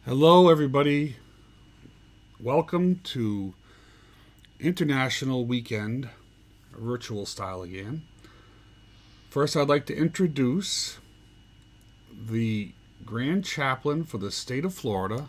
Hello, everybody. Welcome to International Weekend, virtual style again. First, I'd like to introduce the Grand Chaplain for the state of Florida,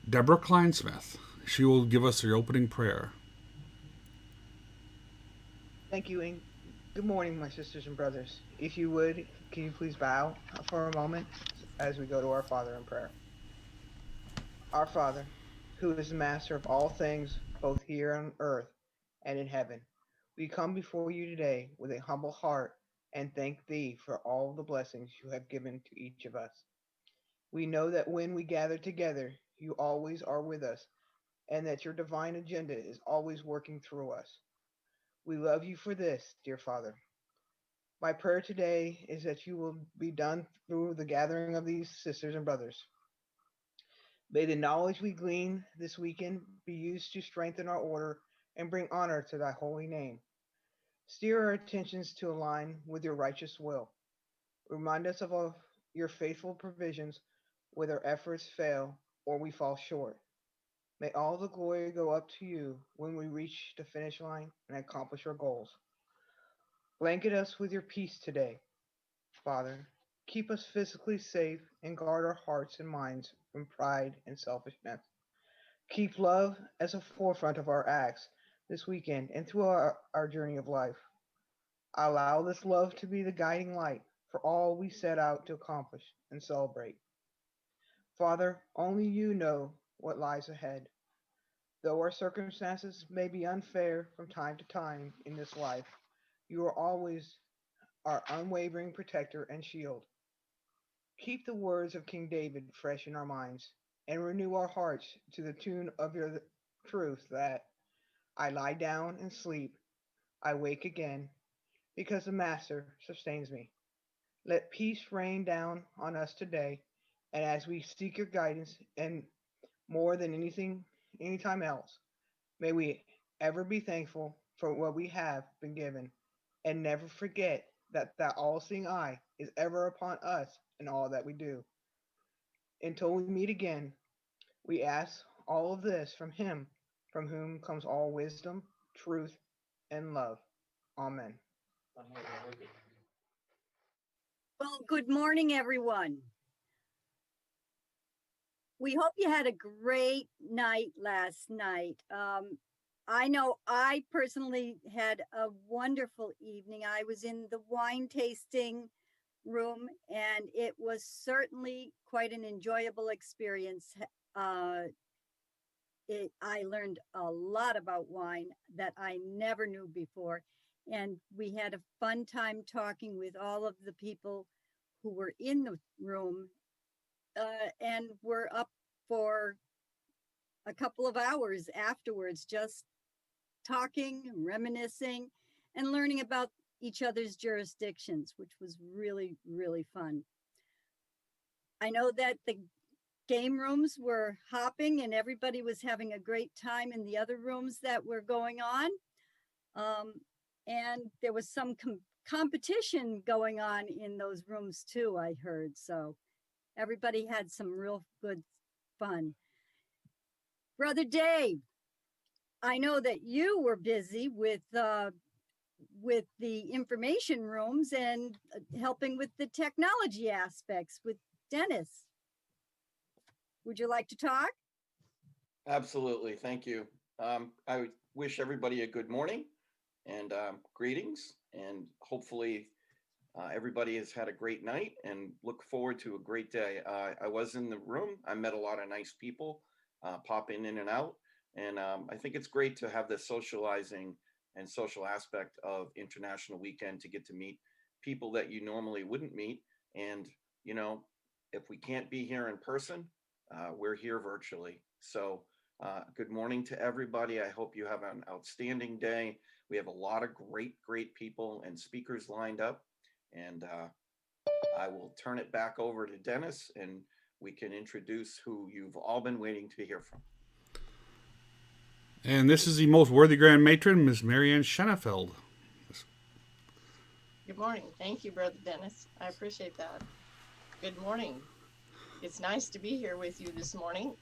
Deborah Kleinsmith. She will give us the opening prayer. Thank you, and good morning, my sisters and brothers. If you would, can you please bow for a moment as we go to our Father in prayer? Our Father, who is the master of all things, both here on earth and in heaven, we come before you today with a humble heart and thank Thee for all the blessings you have given to each of us. We know that when we gather together, you always are with us, and that your divine agenda is always working through us. We love you for this, dear Father. My prayer today is that you will be done through the gathering of these sisters and brothers. May the knowledge we glean this weekend be used to strengthen our order and bring honor to thy holy name. Steer our attentions to align with your righteous will. Remind us of your faithful provisions whether efforts fail or we fall short. May all the glory go up to you when we reach the finish line and accomplish our goals. Blanket us with your peace today, Father. Keep us physically safe and guard our hearts and minds from pride and selfishness. Keep love as a forefront of our acts this weekend and through our journey of life. Allow this love to be the guiding light for all we set out to accomplish and celebrate. Father, only you know what lies ahead. Though our circumstances may be unfair from time to time in this life, you are always our unwavering protector and shield. Keep the words of King David fresh in our minds, and renew our hearts to the tune of your truth that I lie down and sleep, I wake again, because the Master sustains me. Let peace rain down on us today, and as we seek your guidance, and more than anytime else, may we ever be thankful for what we have been given, and never forget that that all-seeing eye is ever upon us in all that we do. Until we meet again, we ask all of this from Him, from whom comes all wisdom, truth, and love. Amen. Well, good morning, everyone. We hope you had a great night last night. I know I personally had a wonderful evening. I was in the wine tasting room, and it was certainly quite an enjoyable experience. Uh, I learned a lot about wine that I never knew before. And we had a fun time talking with all of the people who were in the room, and were up for a couple of hours afterwards, just talking, reminiscing, and learning about each other's jurisdictions, which was really, really fun. I know that the game rooms were hopping and everybody was having a great time in the other rooms that were going on. Um, and there was some competition going on in those rooms too, I heard. So everybody had some real good fun. Brother Dave, I know that you were busy with the information rooms and helping with the technology aspects with Dennis. Would you like to talk? Absolutely. Thank you. I wish everybody a good morning and greetings, and hopefully everybody has had a great night and look forward to a great day. I was in the room. I met a lot of nice people popping in and out, and I think it's great to have the socializing and social aspect of International Weekend to get to meet people that you normally wouldn't meet. And you know, if we can't be here in person, we're here virtually. So good morning to everybody. I hope you have an outstanding day. We have a lot of great people and speakers lined up. And I will turn it back over to Dennis and we can introduce who you've all been waiting to hear from. And this is the most worthy Grand Matron, Miss Marianne Schenefeld. Good morning. Thank you, Brother Dennis. I appreciate that. Good morning. It's nice to be here with you this morning.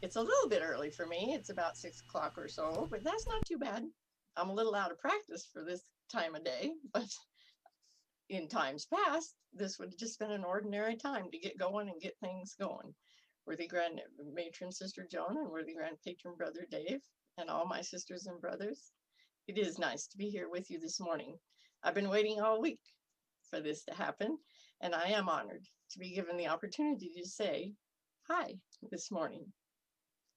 It's a little bit early for me. It's about 6 o'clock or so, but that's not too bad. I'm a little out of practice for this time of day, but in times past, this would have just been an ordinary time to get going and get things going. Worthy Grand Matron Sister Joan and Worthy Grand Patron Brother Dave and all my sisters and brothers, it is nice to be here with you this morning. I've been waiting all week for this to happen, and I am honored to be given the opportunity to say hi this morning.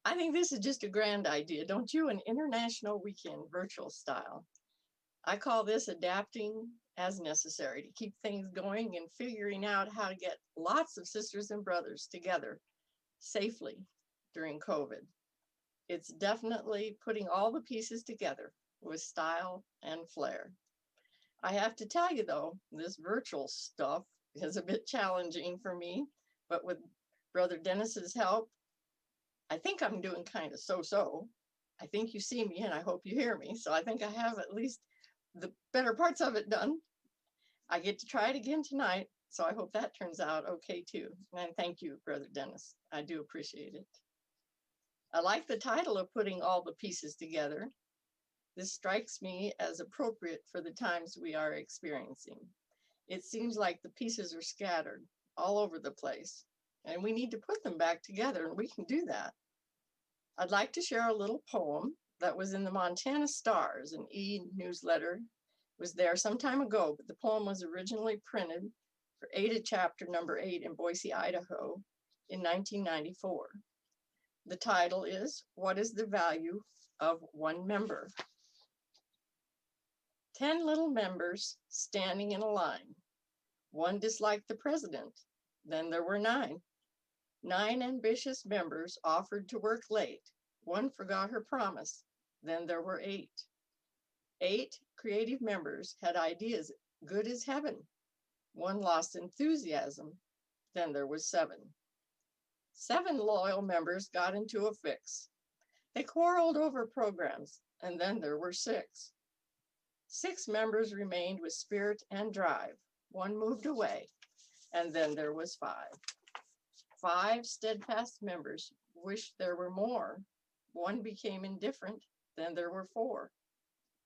I think this is just a grand idea, don't you? An international weekend virtual style. I call this adapting as necessary to keep things going and figuring out how to get lots of sisters and brothers together safely during COVID. It's definitely putting all the pieces together with style and flair. I have to tell you though, this virtual stuff is a bit challenging for me, but with Brother Dennis's help, I think I'm doing kind of so-so. I think you see me and I hope you hear me. So I think I have at least the better parts of it done. I get to try it again tonight. So I hope that turns out okay too. And thank you, Brother Dennis. I do appreciate it. I like the title of putting all the pieces together. This strikes me as appropriate for the times we are experiencing. It seems like the pieces are scattered all over the place, and we need to put them back together, and we can do that. I'd like to share a little poem that was in the Montana Stars, an e-newsletter. It was there some time ago, but the poem was originally printed for Ada chapter number 8 in Boise, Idaho in 1994. The title is, What is the Value of One Member? 10 little members standing in a line. One disliked the president. Then there were 9. 9 ambitious members offered to work late. One forgot her promise. Then there were 8. 8 creative members had ideas good as heaven. One lost enthusiasm. Then there was 7. 7 loyal members got into a fix. They quarreled over programs, and then there were 6. 6 members remained with spirit and drive. One moved away, and then there was 5. 5 steadfast members wished there were more. One became indifferent, then there were 4.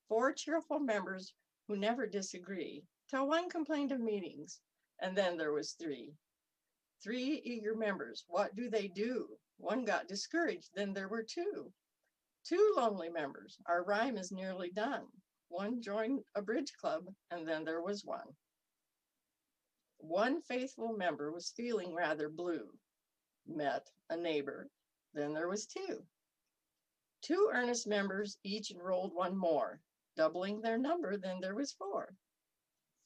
4 cheerful members who never disagree, till one complained of meetings, and then there was 3. 3 eager members, what do they do? One got discouraged, then there were 2. 2 lonely members, our rhyme is nearly done. One joined a bridge club, and then there was 1. 1 faithful member was feeling rather blue. Met a neighbor, then there was 2. 2 earnest members each enrolled 1 more. Doubling their number, then there was 4.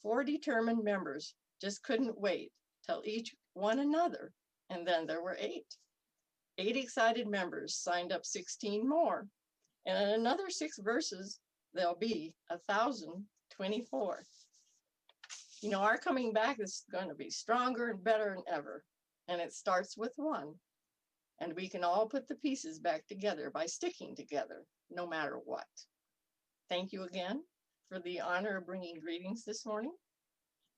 4 determined members just couldn't wait till each one another, and then there were 8. 8 excited members signed up 16 more, and in another 6 verses, there'll be 1,024. You know, our coming back is going to be stronger and better than ever, and it starts with 1. And we can all put the pieces back together by sticking together, no matter what. Thank you again for the honor of bringing greetings this morning.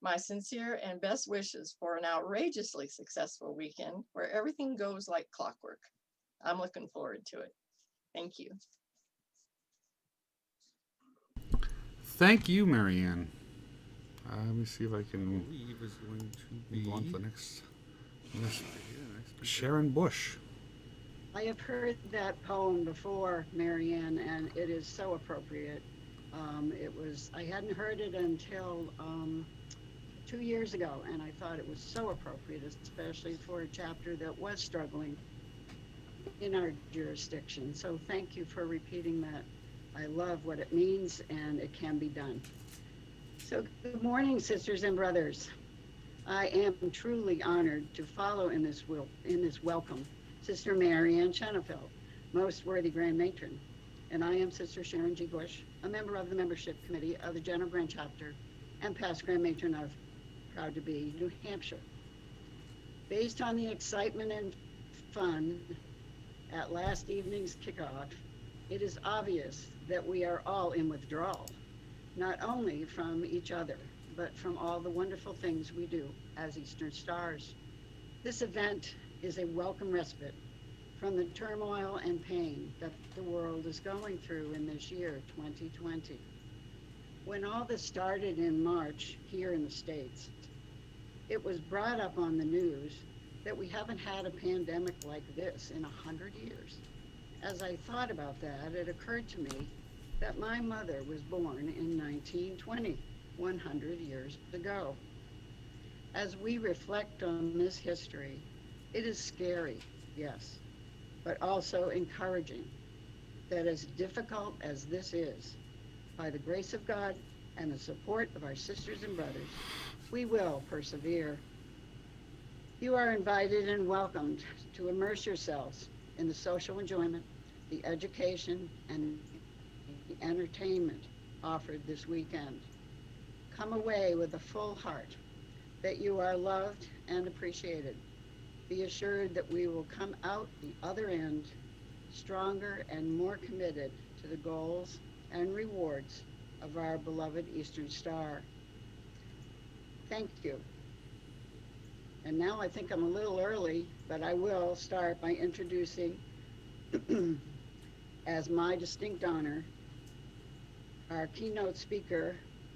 My sincere and best wishes for an outrageously successful weekend where everything goes like clockwork. I'm looking forward to it. Thank you. Thank you, Marianne. Let me see if I can Believe is going to move on to the be next Sharon Bush. I have heard that poem before, Marianne, and it is so appropriate. I hadn't heard it until 2 years ago, and I thought it was so appropriate, especially for a chapter that was struggling in our jurisdiction. So thank you for repeating that. I love what it means, and it can be done. So good morning, sisters and brothers. I am truly honored to follow in this welcome Sister Marianne Chenefeld, most worthy Grand Matron, and I am Sister Sharon G. Bush, a member of the membership committee of the General Grand Chapter and past Grand Matron of Proud to Be, New Hampshire. Based on the excitement and fun at last evening's kickoff, it is obvious that we are all in withdrawal, not only from each other, but from all the wonderful things we do as Eastern Stars. This event is a welcome respite from the turmoil and pain that the world is going through in this year, 2020. When all this started in March here in the States, it was brought up on the news that we haven't had a pandemic like this in 100 years. As I thought about that, it occurred to me that my mother was born in 1920, 100 years ago. As we reflect on this history, it is scary, yes, but also encouraging that as difficult as this is, by the grace of God and the support of our sisters and brothers, we will persevere. You are invited and welcomed to immerse yourselves in the social enjoyment, the education, and the entertainment offered this weekend. Come away with a full heart that you are loved and appreciated. Be assured that we will come out the other end stronger and more committed to the goals and rewards of our beloved Eastern Star. Thank you. And now I think I'm a little early, but I will start by introducing, as my distinct honor, our keynote speaker,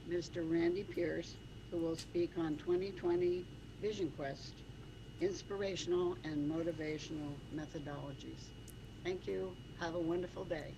Mr. Randy Pierce, who will speak on 2020 Vision Quest, inspirational and motivational methodologies. Thank you. Have a wonderful day.